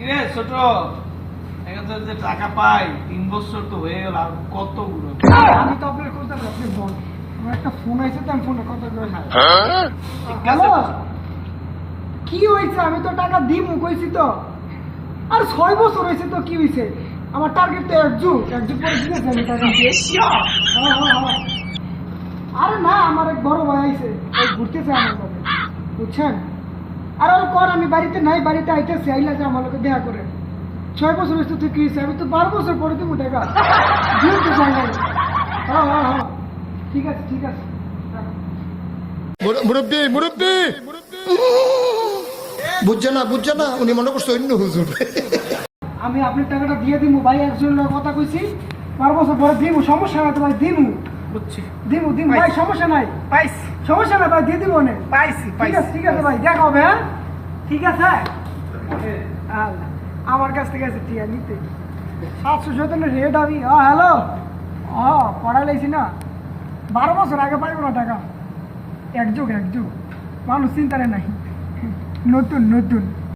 কিরে ছোট, এখানে যে টাকা পাই 3 বছর তো হয়ে গেল, আর কতগুলো? আমি তো আপনার করতে পারি, আপনি বল। আমার একটা ফোন আছে তো আমি ফোনে কথা করে খাই। ঠিক হ্যালো, আছে। কি হয়েছে? আমি তো টাকা দিমু কইছি তো। আর 6 বছর হয়েছে তো, কি হয়েছে? আমার টার্গেট তো এক যুগ পরে দিয়েছে আমি টাকা। হ্যাঁ, হ্যাঁ, হ্যাঁ। আরে না, আমার এক বড় ভাই আইছে, ওই ঘুরতেছে আমার সাথে, বুঝছেন? আর ওর কর আমি বাড়িতে নাই, বাড়িতে আইতেছি, আইলা যে আমার লোকে দেখা করে। 6 বছর হয়েছে তো, কি হয়েছে? আমি তো 12 বছর পরে দিব টাকা, দিয়ে তো চাই না। হ্যাঁ, হ্যাঁ, হ্যাঁ, ঠিক আছে, ঠিক আছে। মুরব্বী মুরব্বী বুঝছে না উনি মনে করছে অন্য হুজুর। আমি আপনার টাকাটা দিয়ে দিমু ভাই, একজন লোক কথা কইছি, 12 বছর পরে দিমু, সমস্যা নাই তো ভাই, দিমু বুঝছি, দিমু দিমু ভাই, সমস্যা নাই, পাইছি সমস্যা নাই ভাই, দিয়ে দিব অনেক। পাইছি ঠিক আছে, ঠিক আছে ভাই, দেখা হবে। হ্যাঁ, ঠিক আছে। আল্লাহ, আমার কাছ থেকে আছে টিয়া নিতে 717 রেট আমি। হ্যালো, পড়া লাইছি না, 12 বছর আগে পাইব না টাকা, এক যুগ মানুষ চিন্তারে নাই, নতুন